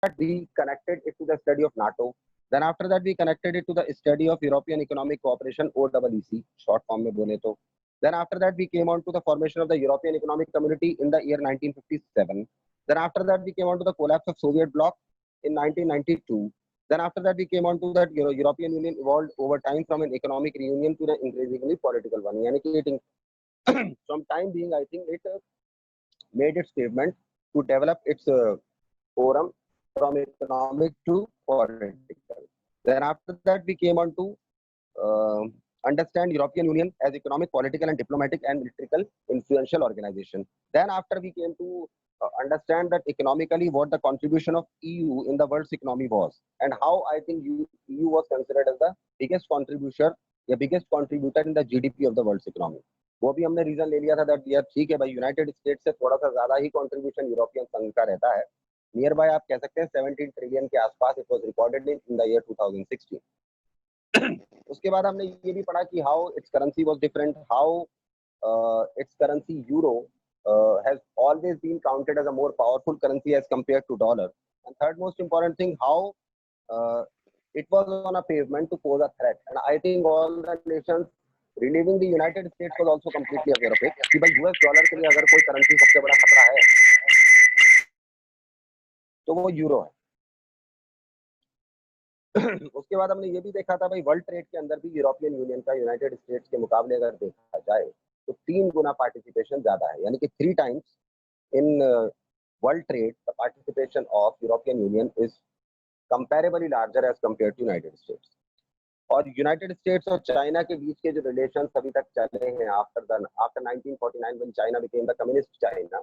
that we connected it to the study of NATO. Then after that we connected it to the study of European Economic Cooperation, OEEC, short form में बोले तो. Then after that we came on to the formation of the European Economic Community in the year 1957. Then after that we came on to the collapse of Soviet bloc in 1992. Then after that we came on to that European Union evolved over time from an economic reunion to an increasingly political one. यानी कि from time being, I think it made its pavement to develop its forum from economic to political. Then after that we came on to understand European Union as economic, political and diplomatic and military influential organization. Then after we came to understand that economically what the contribution of EU in the world's economy was, and how I think EU was considered as the biggest contributor in the GDP of the world's economy. वो भी हमने reason ले लिया था that यार ठीक है भाई, यूनाइटेड स्टेट्स से थोड़ा सा ज्यादा ही कंट्रीब्यूशन यूरोपियन संघ का रहता है, नियर बाय आप कह सकते हैं 17 ट्रिलियन के आसपास it was recorded in the year 2016. उसके बाद हमने ये भी पढ़ा कि how it's currency was different, how it's currency euro has always been counted as a more powerful currency as compared to dollar. And third most important thing, how it was on a pavement to pose a threat. And I think all the nations, relieving the United States, was also completely aware of it. कि भाई US dollar के लिए अगर कोई currency सबसे बड़ा खतरा है तो वो यूरो है. उसके बाद हमने ये भी देखा था भाई वर्ल्ड ट्रेड के अंदर भी यूरोपियन यूनियन का यूनाइटेड स्टेट्स के मुकाबले अगर देखा जाए तो 3 गुना पार्टिसिपेशन ज्यादा है, यानी कि 3 times in world trade the participation of European Union is comparably larger as compared to United States. और यूनाइटेड स्टेट्स और चाइना के बीच के जो रिलेशन अभी तक चले हैं after 1949 when China became the communist China,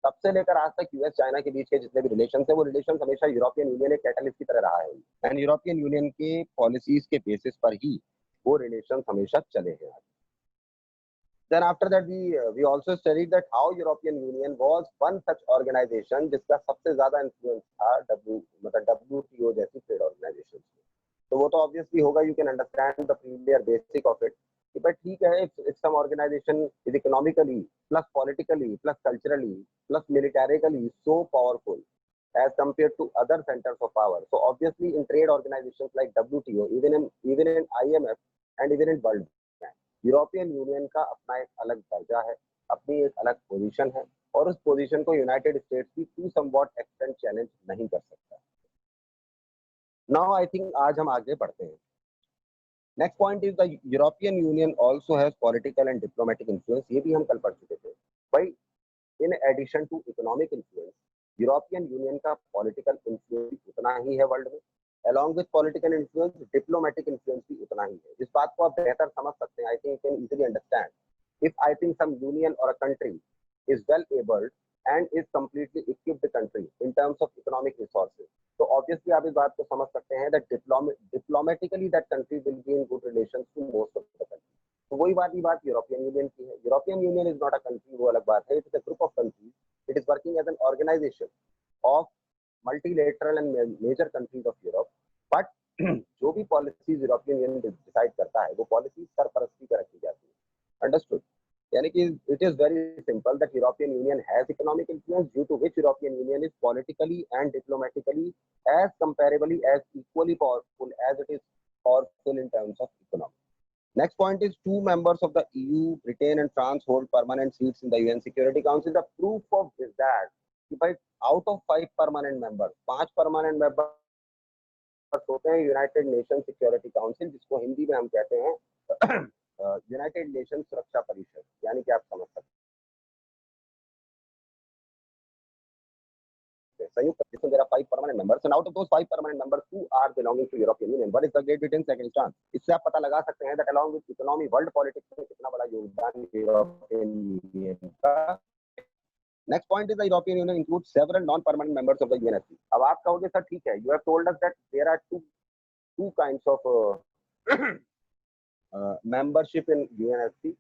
तब से लेकर आज तक यूएस चाइना के बीच के जितने भी रिलेशन है वो रिलेशन हमेशा यूरोपियन यूनियन एक कैटलिस्ट की तरह रहा है, एंड यूरोपियन यूनियन के पॉलिसीज के बेसिस पर ही वो रिलेशन हमेशा चले हैं. Then after that we also studied that how European Union was one such organization जिसका सबसे ज्यादा इन्फ्लुएंस था WTO जैसी ट्रेड ऑर्गेनाइजेशन. तो वो तो ऑब्वियसली होगा, you can understand the premier basic of it कि भाई ठीक है, if some organization is economically plus politically plus culturally plus militarily so powerful as compared to other centers of power, so obviously in trade organizations like WTO, even in IMF and even in World Bank, European Union का अपना एक अलग दर्जा है, अपनी एक अलग position है, और उस पोजीशन को यूनाइटेड स्टेट्स भी टू समवॉट एक्सटेंट चैलेंज नहीं कर सकता. नाउ आई थिंक आज हम आगे बढ़ते हैं. Next point is the European Union also has political and diplomatic influence. ये भी हम कल पढ़ चुके थे भाई. In addition to economic influence, European Union का पॉलिटिकल इन्फ्लुएंस उतना ही है वर्ल्ड में. Along with political influence, diplomatic influence भी उतना ही है. इस बात को आप बेहतर समझ सकते हैं. I think you can easily understand. If I think some union or a country is well able and is completely equipped country in terms of economic resources, so obviously आप इस बात को समझ सकते हैं that diplomatically that country will be in good relations to most of the countries. तो वही बात यूरोपियन यूनियन की है. European Union is not a country, वो अलग बात है. It is a group of countries. It is working as an organization of multilateral and major countries of Europe, but जो भी पॉलिसीज यूरोपियन यूनियन डिसाइड करता है वो पॉलिसीज सरपरस्ती पर रखी जाती है. अंडरस्टूड? यानी कि it is very simple that European Union has economic influence due to which European Union is politically and diplomatically as comparably as equally powerful as it is powerful in terms of economy. Next point is 2 members of the EU, Britain and France, hold permanent seats in the UN Security Council. The proof of this that कि भाई out of 5 permanent member, 5 permanent member होते हैं United nation security council, जिसको हिंदी में हम कहते हैं United nation सुरक्षा परिषद. यानी कि आप समझ सकते हैं संयुक्त जिसमें there are 5 permanent members, and out of those 5 permanent members 2 are belonging to European Union. What is the Great Britain second chance? इससे आप पता लगा सकते हैं that along with economy, world politics में कितना बड़ा योगदान यूरोपियन यूनियन का. Next point is the European Union includes several non-permanent members of the UNSC. अब आप कहोगे सर ठीक है, you have told us that there are two kinds of membership in UNSC.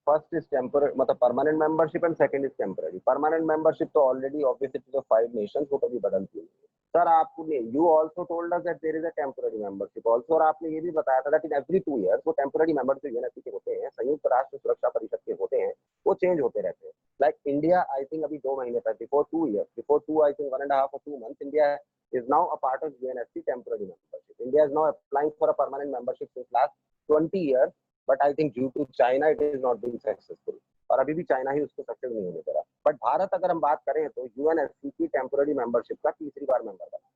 First is temporary, मतलब permanent membership, and second is temporary. Permanent membership तो already obviously to the 5 nations वो कभी बदलती नहीं है. सर आपने you also told us that there is a temporary membership also, और आपने ये भी बताया था that in every 2 years वो temporary members जो UNSC के होते हैं, संयुक्त राष्ट्र सुरक्षा परिषद के होते हैं, वो चेंज होते रहते हैं. Like India, I think अभी 2 महीने पहले, before 2 years, before two, I think 1.5 or 2 months, India is now a part of UNSC temporary membership. India is now applying for a permanent membership since last 20 years, but I think due to China, it is not being successful. और अभी भी China ही उसको success नहीं होने दे रहा. But Bharat अगर हम बात करें तो यूएनएससी की टेम्पोररी मेंबरशिप का तीसरी बार मेंबर बना.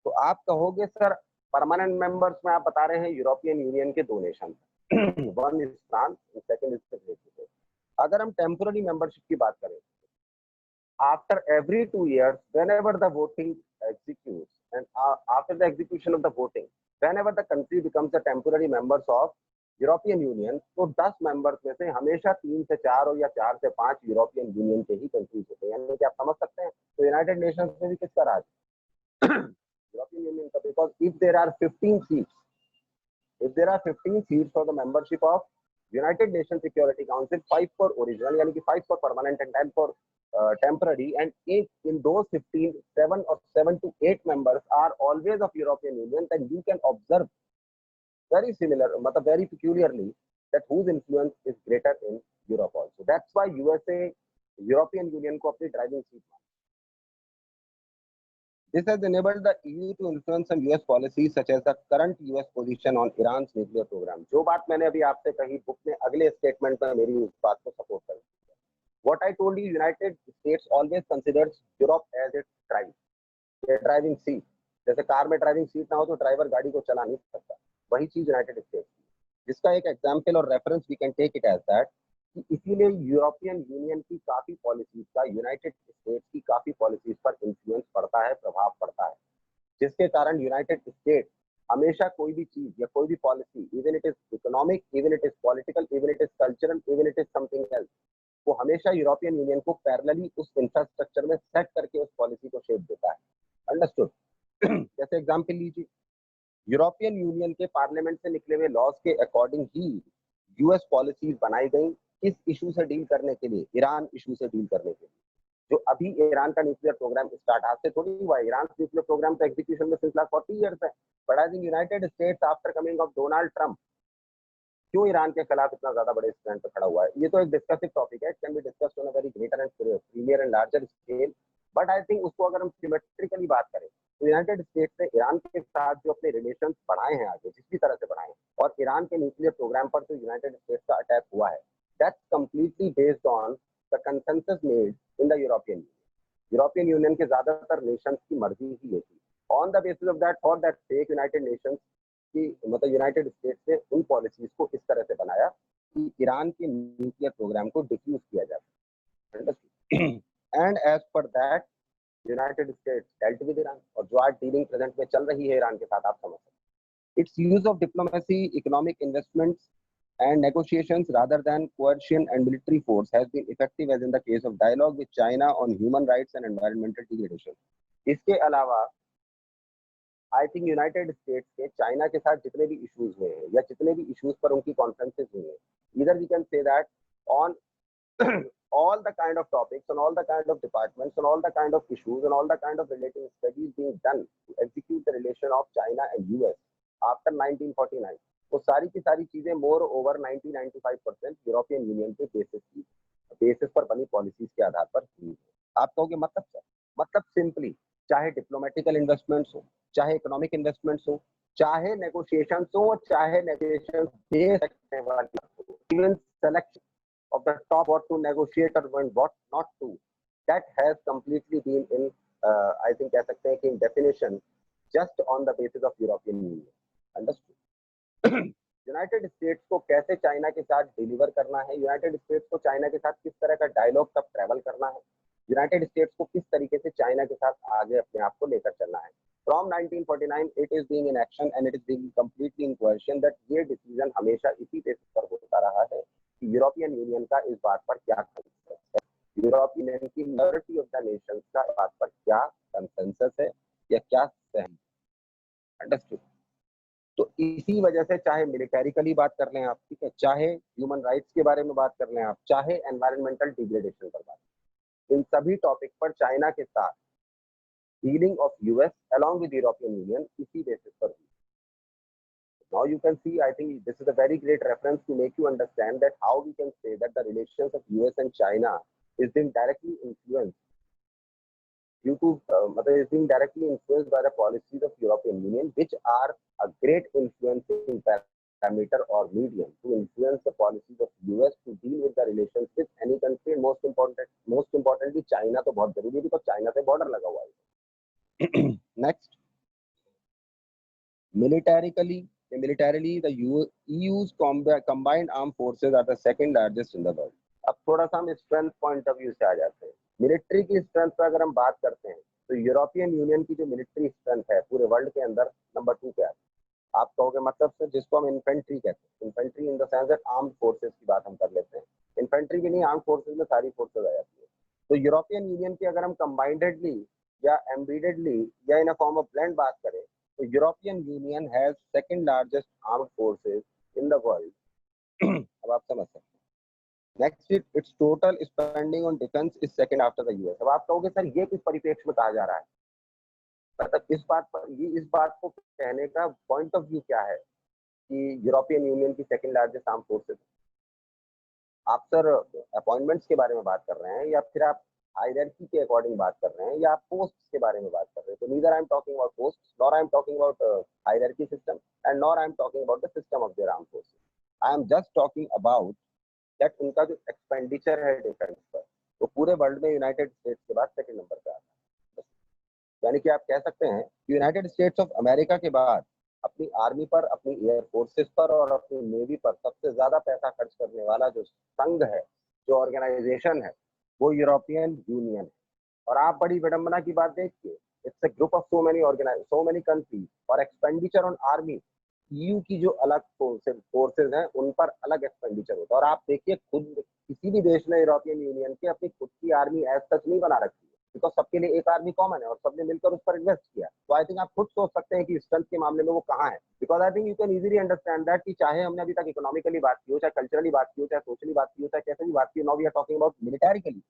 तो आप कहोगे सर परमानेंट मेंबर्स में आप बता रहे हैं यूरोपियन यूनियन के 2 nation, one is France, second is great. अगर हम टेम्पोररी मेंबरशिप की बात करें, after every 2 years, whenever the voting executes, and after the execution of the voting, whenever the country becomes a temporary members of European Union, तो 10 members में से हमेशा 3 से 4 और या 4 से 5 यूरोपियन यूनियन के ही कंट्रीज होते हैं. यानी कि आप समझ सकते हैं तो यूनाइटेड नेशंस में भी किसका राज? यूरोपियन यूनियन का. Because if there are 15 seats, if there are 15 seats for the membership of United Nations Security Council, 5 for original, यानी कि 5 for permanent and 10 for temporary, and in those 15, 7 to 8 members are always of European Union, then you can observe very similar, मतलब very peculiarly, that whose influence is greater in Europe also. That's why USA, European Union को अपनी driving seat माना. This has enabled the EU to influence some US policies, such as the current US position on Iran's nuclear program. जो बात मैंने अभी आपसे कही, book में अगले स्टेटमेंट में मेरी उस बात को सपोर्ट करें. What I told you, United States always considers Europe as its driving seat. जैसे कार में ड्राइविंग सीट ना हो तो ड्राइवर गाड़ी को चला नहीं सकता, वही चीज यूनाइटेड स्टेट्स की, जिसका एक एग्जाम्पल और reference we can take it as that कि इसीलिए यूरोपियन यूनियन की काफी पॉलिसीज का यूनाइटेड स्टेट्स की काफी पॉलिसीज पर इन्फ्लुएंस पड़ता है, प्रभाव पड़ता है, जिसके कारण यूनाइटेड स्टेट्स हमेशा कोई भी चीज या कोई भी policy, even it is economic, even it is political, even it is cultural, even it is something else, वो हमेशा यूरोपियन यूनियन को पैरेलली उस इंफ्रास्ट्रक्चर में सेट करके उस पॉलिसी को शेप देता है. अंडरस्टूड? जैसे एग्जाम्पल लीजिए, यूरोपियन यूनियन के पार्लियामेंट से निकले हुए लॉज के अकॉर्डिंग ही यूएस पॉलिसीज बनाई गई किस इशू से डील करने के लिए? ईरान इशू से डील करने के लिए. जो अभी ईरान का न्यूक्लियर प्रोग्राम स्टार्ट आज से थोड़ी हुआ है, ईरान न्यूक्लियर प्रोग्राम तो एग्जीक्यूशन में सिंस लास्ट 40 years है. But I think United states after coming of Donald Trump क्यों ईरान के खिलाफ इतना ज्यादा बड़े स्टैंड पर खड़ा हुआ है? ये तो एक डिस्कसिव टॉपिक है, it can be discussed on a very greater and premier and larger scale. But I think उसको अगर हम सिमेट्रिकली बात करें तो यूनाइटेड स्टेट्स ने ईरान के साथ जो अपने रिलेशंस बढ़ाए हैं आगे, जिस भी तरह से बढ़ाए हैं, और ईरान के न्यूक्लियर प्रोग्राम पर जो यूनाइटेड स्टेट्स का अटैक हुआ है, that's completely based on the consensus made in the European Union. European Union के ज्यादातर नेशंस की मर्जी ही ये थी. On the basis of that, for that sake, United Nations की मतलब यूनाइटेड स्टेट्स ने उन पॉलिसीज को इस तरह से बनाया कि ईरान के न्यूक्लियर प्रोग्राम को डिफ्यूज किया जाए. And as per that United States dealt with Iran, और जो आज डीलिंग प्रेजेंट में चल रही है ईरान के साथ, आप समझ सकते हैं. It's use of diplomacy, economic investments and negotiations rather than coercion and military force has been effective, as in the case of dialogue with China on human rights and environmental degradation. इसके अलावा I think United States के China के साथ जितने भी issues हुए हैं या जितने भी इश्यूज पर उनकी कॉन्फ्रेंसेस हुई हैं, either we can say that on all the kind of topics, on all the kind of departments, on all the kind of issues, and all the kind of relating studies being done to execute the relation of China and US after 1949, वो सारी की सारी चीजें more over 90-95% European Union के basis पर बनी policies के आधार पर हुई है. आप कहोगे मतलब क्या? मतलब सिंपली, चाहे डिप्लोमेटिकल इन्वेस्टमेंट्स हो, चाहे इकोनॉमिक इन्वेस्टमेंट्स हो, चाहे नेगोशिएशंस हो, चाहे नेगोशिएशंस दे सकने वाली हो, even selection of the top what to negotiate or what not to, that has completely been in I think कह सकते हैं कि in definition just on the basis of European Union. Understood? United States को कैसे China के साथ deliver करना है, यूनाइटेड स्टेट्स को चाइना के साथ किस तरह का डायलॉग तब ट्रेवल करना है, यूनाइटेड स्टेट्स को किस तरीके से चाइना के साथ आगे अपने आप को लेकर चलना है. From 1949 it is being in action and it is being completely in question that ये डिसीजन हमेशा इसी बेसिस पर होता रहा है कि यूरोपियन यूनियन का इस बात पर क्या कंसेंसस है, यूरोपियन यूनियन की मेजॉरिटी ऑफ द नेशंस का इस बात पर क्या कंसेंसस है या क्या सहमति. अंडरस्टूड? तो इसी वजह से चाहे मिलिटरिकली बात कर लें आप, ठीक है, चाहे ह्यूमन राइट्स के बारे में बात कर लें आप, चाहे एनवायरमेंटल डिग्रेडेशन पर बात, इन सभी टॉपिक पर चाइना के साथ dealing of US along with European union इसी बेसिस पर हुई. Now you can see, I think this is a very great reference to make you understand that how we can say that the relations of US and China is being directly influenced due to is being directly influenced by the policies of European Union, which are a great influencing parameter or medium to influence the policies of US to deal with the relations with any country, and most importantly China तो बहुत जरूरी है because China से border लगा हुआ है. Next, militarily the EU's combined armed forces are the second largest in the world. अब थोड़ा सा हम स्ट्रेंथ पॉइंट ऑफ व्यू से आ जाते हैं. मिलिट्री की स्ट्रेंथ पर अगर हम बात करते हैं तो यूरोपियन यूनियन की जो मिलिट्री स्ट्रेंथ है पूरे वर्ल्ड के अंदर नंबर 2 पे आती है. आप कहोगे मतलब सर जिसको हम इन्फेंट्री कहते हैं, infantry in the sense that armed forces की बात हम कर लेते हैं. इन्फेंट्री भी नहीं, आर्म्ड फोर्सेस में सारी फोर्सेस आ जाती है. तो यूरोपियन यूनियन की अगर हम कंबाइंडेडली या एम्बीडेडली या इन अ फॉर्म ऑफ ब्लेंड बात करें तो European Union has second largest armed forces in the world. अब आप समझ सकते हैं. Next, it's total spending on defence is second after the US. अब आप कहोगे सर ये किस परिप्रेक्ष्य में कहा जा रहा है, मतलब इस बात को कहने का पॉइंट ऑफ व्यू क्या है कि यूरोपियन यूनियन की सेकंड लार्जेस्ट आर्म फोर्सेस. आप सर अपॉइंटमेंट्स के बारे में बात कर रहे हैं या फिर आप हायरार्की के अकॉर्डिंग बात कर रहे हैं या आप पोस्ट्स के बारे में बात कर रहे हैं. तो neither I am talking about posts nor I am talking about hierarchy system and nor I am talking about the system of their arm forces. I am just talking about that उनका जो expenditure है defence पर वो पूरे world में United States के बाद second number पे आता है. यानी कि आप कह सकते हैं कि यूनाइटेड स्टेट्स ऑफ अमेरिका के बाद अपनी आर्मी पर, अपनी एयर फोर्सेस पर और अपनी नेवी पर सबसे ज्यादा पैसा खर्च करने वाला जो संघ है, जो ऑर्गेनाइजेशन है, वो यूरोपियन यूनियन है. और आप बड़ी विडंबना की बात देखिए, it's a group of so many countries और एक्सपेंडिचर ऑन आर्मी ईयू की जो अलग फोर्सेज हैं उन पर अलग एक्सपेंडिचर होता है. और आप देखिए खुद किसी भी देश ने यूरोपियन यूनियन की अपनी खुद की आर्मी एज सच नहीं बना रखी है, बिकॉज सबके लिए एक आर्मी कॉमन है और सबने मिलकर उस पर इन्वेस्ट किया. तो आई थिंक आप खुद सोच सकते हैं कि स्ट्रेंथ के मामले में वो कहाँ है. Because I think you can easily understand that कि चाहे हमने अभी तक इकोनॉमिकली बात की हो, चाहे कल्चरली बात की हो, चाहे सोशली बात की हो, चाहे कैसे भी बात की हो, now we are talking about militarily.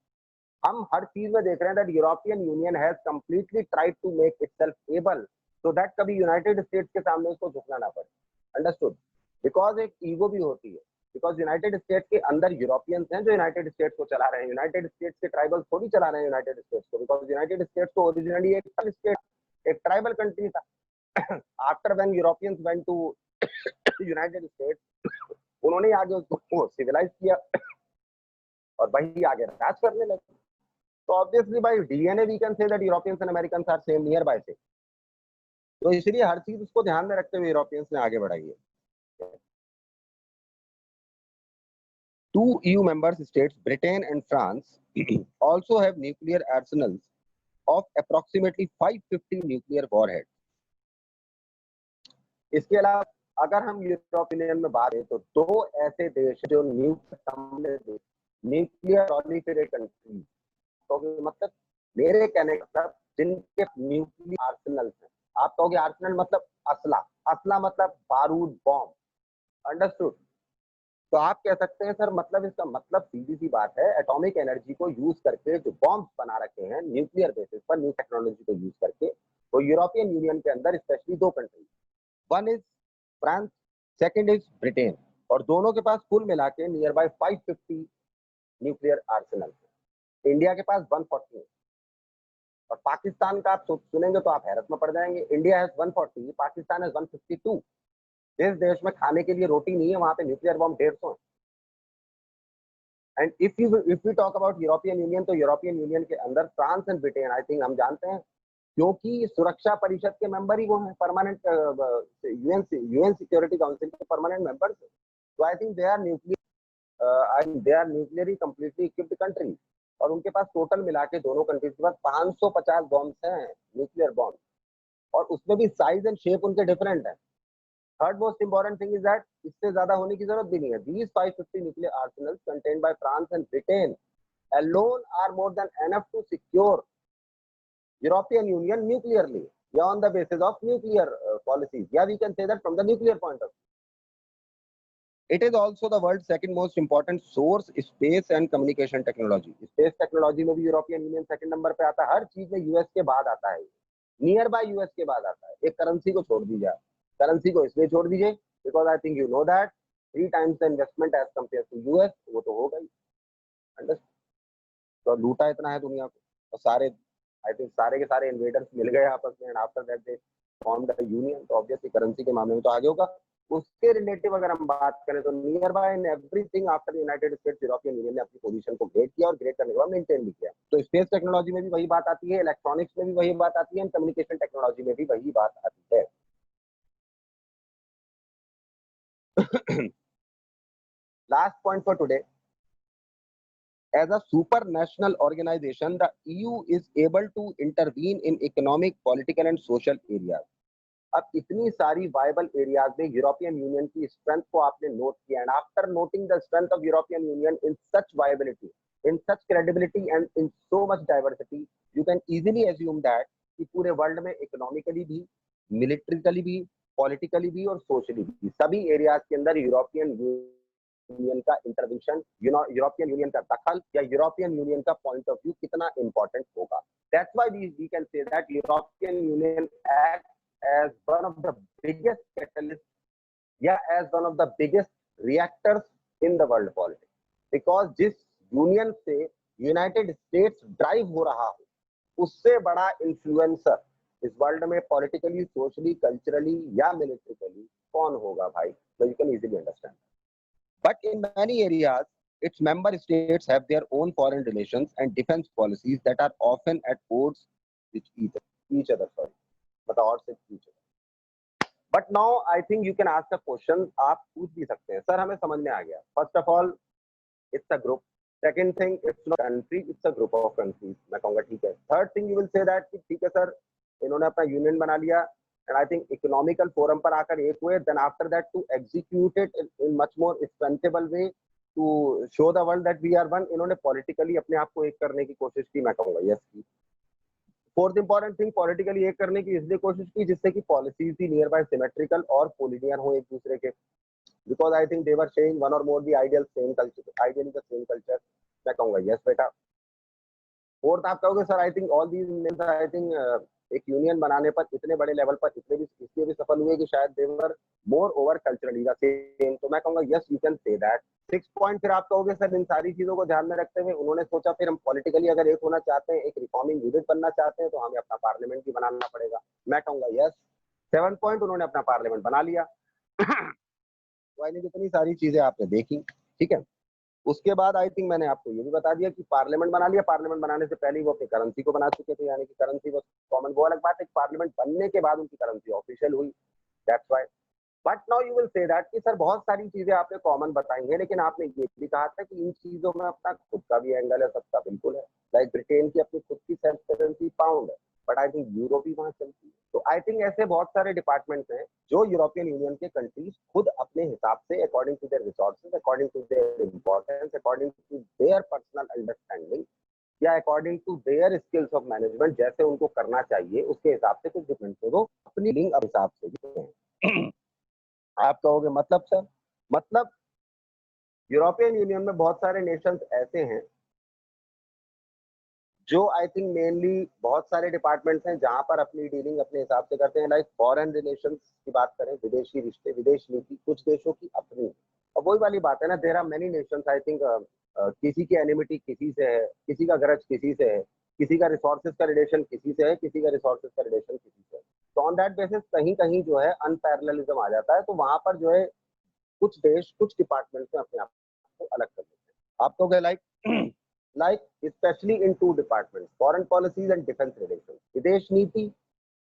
हम हर चीज में देख रहे हैं that European Union has completely tried to make itself able so that कभी यूनाइटेड स्टेट्स के सामने उसको झुकना ना पड़े. अंडरस्टूड. बिकॉज एक ईगो भी होती है, बिकॉज यूनाइटेड स्टेट्स के अंदर यूरोपियंस हैं जो यूनाइटेड स्टेट्स को चला रहे हैं. यूनाइटेड स्टेट्स के ट्राइबल थोड़ी चला रहे हैं यूनाइटेड स्टेट्स को, बिकॉज यूनाइटेड स्टेट्स तो ओरिजिनली एक स्टेट, एक ट्राइबल कंट्री था. After when Europeans went to United States उन्होंने आगे उसको सिविलाइज किया और वही आगे राज करने लगे. तो obviously by DNA we can say that Europeans and Americans are same near by से. तो इसलिए हर चीज उसको ध्यान में रखते हुए यूरोपियंस ने आगे बढ़ाई है. Two EU member states, Britain and France, also have nuclear arsenals of approximately 550 nuclear warheads. इसके अलावा अगर हम यूरोपियन यूनियन में बात करें तो दो ऐसे देश जो न्यूक्लियर प्रोलिफरेट कंट्री, तो मतलब मेरे कहने का मतलब जिनके न्यूक्लियर आर्सेनल्स हैं. आप कहोगे आर्सेनल मतलब असला मतलब बारूद, बॉम्ब. अंडरस्टूड. तो आप कह सकते हैं सर मतलब इसका मतलब सीधी सी बात है, एटॉमिक एनर्जी को यूज करके जो बॉम्ब्स बना रखे हैं न्यूक्लियर बेसिस पर, न्यू टेक्नोलॉजी को यूज करके, वो यूरोपियन यूनियन के अंदर स्पेशली दो country, one is France, second is Britain. और दोनों के पास कुल मिला के near by 550 nuclear Arsenal. India के पास 140 है और पाकिस्तान का आप सुनेंगे तो आप हैरत में पड़ जाएंगे. India has 140, Pakistan has 152. जिस देश में खाने के लिए रोटी नहीं है वहां पे न्यूक्लियर बॉम्ब 150 है. And if we talk about European Union, तो यूरोपियन यूनियन के अंदर France and Britain, I think हम जानते हैं क्योंकि सुरक्षा परिषद के मेंबर ही वो हैं, परमानेंट यूएन सिक्योरिटी काउंसिल के परमानेंट मेंबर्स. तो I think they are nuclearly completely equipped country. और उनके पास टोटल मिला के दोनों कंट्रीज के पास 550 बॉम्ब्स हैं, न्यूक्लियर बॉम्ब. और उसमें भी साइज एंड शेप उनके डिफरेंट है. Third most important thing is that इससे ज्यादा होने की जरूरत भी नहीं है. These 550 nuclear arsenals contained by France and Britain alone are more than enough to secure European Union nuclearly, yeah, on the basis of nuclear policies. Yeah, we can say that from the nuclear point of view. It is also the world's second most important source space and communication technology. Space technology में भी European union second number पे आता है. हर चीज में US के बाद आता है, नियर बाय यूएस के बाद आता है. एक करेंसी को छोड़ दीजिए, करेंसी को इसलिए छोड़ दीजिए because I think you know that 3 times the investment as compare to US, वो तो होगा ही। अंडरस्टैंड? तो लूटा इतना है दुनिया को, और सारे आई थिंक सारे के सारे इन्वेडर्स मिल गए आपस में, and after that they formed a union. तो ऑब्वियसली करेंसी के मामले में तो आगे होगा। उसके रिलेटिव अगर हम बात करें तो near by in everything after United states, European Union ने अपनी पोजीशन को ग्रेड किया, और ग्रेड करने के बाद मेंटेन भी किया। तो स्पेस टेक्नोलॉजी में भी वही बात आती है, इलेक्ट्रॉनिक्स में भी वही बात आती है, एंड कम्युनिकेशन टेक्नोलॉजी में भी वही बात आती है। Last point for today, as a supranational organization, the EU is able to intervene in economic, political and social areas. अब इतनी सारी वायबल एरियाज में यूरोपियन यूनियन की स्ट्रेंथ को आपने नोट किया, and after noting the strength of European union in such viability, in such credibility and in so much diversity, you can easily assume that कि पूरे वर्ल्ड में economically भी, मिलिट्रिकली भी, पॉलिटिकली भी और सोशली भी सभी एरियाज के अंदर यूरोपियन यूनियन का इंटरवेंशन, यूरोपियन यूनियन का दखल या यूरोपियन यूनियन का पॉइंट ऑफ व्यू कितना इंपॉर्टेंट होगा। That's why we can say that European Union act as one of the biggest catalysts, yeah, as one of the biggest reactors in the world politics, because जिस union से United states drive हो रहा हो, उससे बड़ा influencer इस world में politically, socially, culturally या मिलिट्रिकली कौन होगा भाई? So you can easily understand. But in many areas, its member states have their own foreign relations and defense policies that are often at odds with each other. Sorry. But now I think you can ask a question, आप पूछ भी सकते हैं, sir हमें समझ में आ गया, first of all it's a group, second thing it's not country, it's a group of countries, मैं कहूंगा ठीक है। Third thing you will say that कि ठीक है सर, इन्होंने अपना यूनियन बना लिया, and I think economical forum पर आकर एक हुए, then after that to execute it in much more strengthenable way to show the world that we are one, इन्होंने पॉलिटिकली अपने आप को एक करने की कोशिश की, मैं कहूंगा यस की। फोर्थ इंपॉर्टेंट थिंग, पॉलिटिकली एक करने की इसलिए कोशिश की जिससे कि पॉलिसीज भी नियर बाय सिमेट्रिकल और कोलिनियर हो एक दूसरे के, because I think they were sharing one और more the ideal same culture, ideally the same culture, मैं कहूंगा यस बेटा। फोर्थ आप कहोगे sir I think all these, I think एक यूनियन बनाने पर इतने बड़े लेवल पर इतने भी इसलिए भी सफल हुए कि शायद they were more over culturally the same, तो मैं कहूंगा yes you can say that. 6 point फिर आप कहोगे सर इन सारी चीजों को ध्यान में रखते हुए उन्होंने सोचा फिर हम पॉलिटिकली अगर एक होना चाहते हैं, एक रिफॉर्मिंग यूनिट बनना चाहते हैं, तो हमें अपना पार्लियामेंट भी बनाना पड़ेगा, मैं कहूंगा यस। 7 पॉइंट उन्होंने अपना पार्लियामेंट बना लिया। तो आई थिंक इतनी सारी चीजें आपने देखी, ठीक है। उसके बाद आई थिंक मैंने आपको ये भी बता दिया कि पार्लियामेंट बना लिया, पार्लियामेंट बनाने से पहले वो अपनी करेंसी को बना चुके थे, यानी कि करेंसी वो कॉमन, वो अलग बात है, पार्लियामेंट बनने के बाद उनकी करेंसी ऑफिशियल हुई, that's why. But now you will say that कि सर बहुत सारी चीजें आपने कॉमन बताई हैं, लेकिन आपने ये भी कहा था कि इन चीजों में अपना खुद का भी एंगल है, सबका बिल्कुल है, लाइक ब्रिटेन की अपनी खुद की सेल्फ करेंसी पाउंड है, बट आई थिंक यूरो भी वहां चलती है। तो आई थिंक ऐसे बहुत सारे डिपार्टमेंट्स हैं जो यूरोपियन यूनियन के कंट्रीज खुद अपने हिसाब से according to their resources, according to their importance, according to their personal understanding या according to their skills of management, जैसे उनको करना चाहिए उसके हिसाब से कुछ डिफरेंट वो अपनी लिंग हिसाब से। आप कहोगे मतलब सर, मतलब यूरोपियन यूनियन में बहुत सारे नेशंस ऐसे हैं जो आई थिंक मेनली बहुत सारे डिपार्टमेंट्स हैं जहां पर अपनी डीलिंग अपने हिसाब से करते हैं, लाइक फॉरेन रिलेशंस की बात करें, विदेशी रिश्ते, विदेश नीति कुछ देशों की अपनी, और वही वाली बात है ना, there are many nations I think, किसी की एनिमिटी किसी से है, किसी का ग्रज किसी से है, किसी का रिसोर्सेज का रिलेशन किसी से है, किसी का रिसोर्सेज का रिलेशन किसी से है, तो ऑन दैट बेसिस कहीं कहीं जो है अनपैरेललिज्म आ जाता है, तो वहां पर जो है कुछ देश कुछ डिपार्टमेंट में अपने आप को अलग कर देते हैं। आप कहोगे like specially in 2 department, foreign policies and defence relation, विदेश नीति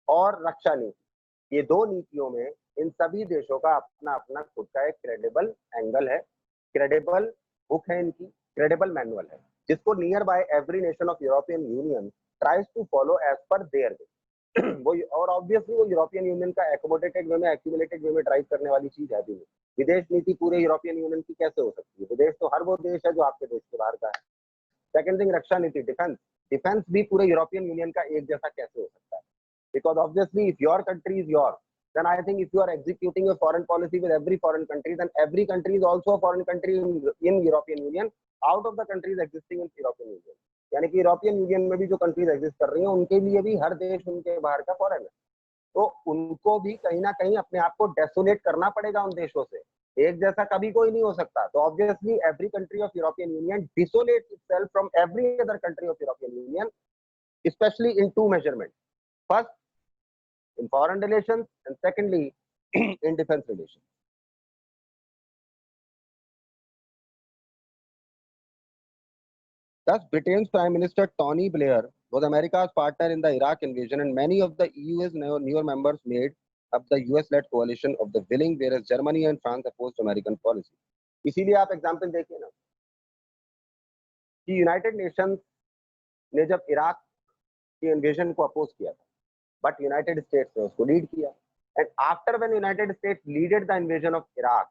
और रक्षा नीति, ये 2 नीतियों में इन सभी देशों का अपना अपना खुद का एक क्रेडिबल एंगल है, क्रेडिबल बुक है इनकी, क्रेडिबल मैनुअल है, जिसको near by every nation of European Union tries to follow as per their way. वो और ऑब्वियसली वो यूरोपियन यूनियन का एकोमोडेटेड वे में, एक्यूमुलेटेड वे में ड्राइव करने वाली चीज है भी नहीं। विदेश नीति पूरे यूरोपियन यूनियन की कैसे हो सकती है? विदेश तो हर वो देश है जो आपके देश के बाहर का है। सेकंड थिंग, रक्षा नीति, डिफेंस, डिफेंस भी पूरे यूरोपियन यूनियन का एक जैसा कैसे हो सकता है? Because obviously if your country is your, then I think if you are executing your foreign policy with every foreign country, then every country is also a foreign country in European Union out of the countries existing in European Union. यानी कि European union में भी जो countries exist कर रही हैं उनके लिए भी हर देश उनके बाहर का फॉरेन है, तो उनको भी कहीं ना कहीं अपने आप को डेसोलेट करना पड़ेगा उन देशों से। एक जैसा कभी कोई नहीं हो सकता। तो obviously every country of European Union desolates itself from every other country of European Union, especially in two measurements. First, in foreign relations, and secondly, in defense relations. Thus, Britain's Prime Minister Tony Blair was America's partner in the Iraq invasion, and many of the EU's newer members made up the US-led coalition of the willing, whereas Germany and France opposed American policy. इसीलिए आप example देखिए ना कि United Nations ने जब Iraq के invasion को oppose किया था, बट यूनाइटेड स्टेट्स ने उसको लीड किया। And after when United States leaded the invasion of Iraq,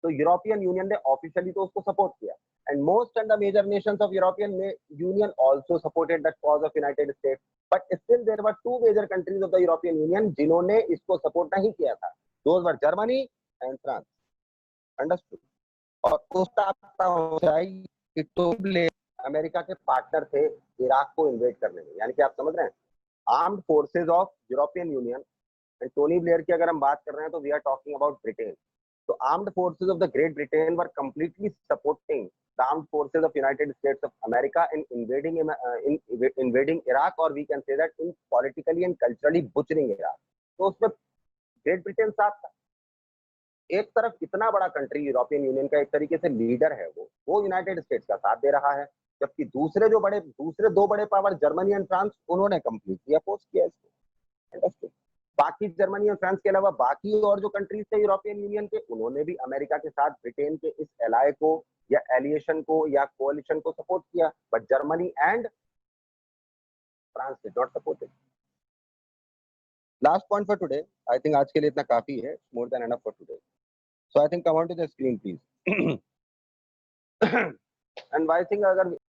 तो यूरोपियन यूनियन ने ऑफिशियली तो उसको सपोर्ट किया, and most and the major nations of European Union also supported the cause of United States, but still there were two major countries of the European Union जिन्होंने इसको support नहीं किया था। Those were Germany and France. Understood? और उसका कि Tony Blair America के partner थे इराक को इन्वेड करने में, यानी कि आप समझ रहे हैं armed forces of European Union. And Tony Blair की अगर हम बात कर रहे हैं तो we are talking about Britain. So armed forces of the Great Britain were completely supporting the armed forces of United States of America in invading Iraq, or we can say that in politically and culturally butchering Iraq. तो उसमें great Britain साथ था। एक तरफ इतना बड़ा country European Union का एक तरीके से लीडर है, वो यूनाइटेड स्टेट्स का साथ दे रहा है, जबकि दूसरे दो बड़े पावर जर्मनी एंड फ्रांस उन्होंने कंप्लीटली अपोज किया इसको। बाकी जर्मनी और फ्रांस के अलावा बाकी और जो कंट्रीज थे यूरोपियन यूनियन के, उन्होंने भी अमेरिका के साथ ब्रिटेन के इस एलाय को या एलिएशन को या कोalition को सपोर्ट किया, but Germany and France did not support it. Last point for today, I think आज के लिए इतना काफी है, more than enough for today. So I think come on to the screen please. And I think अगर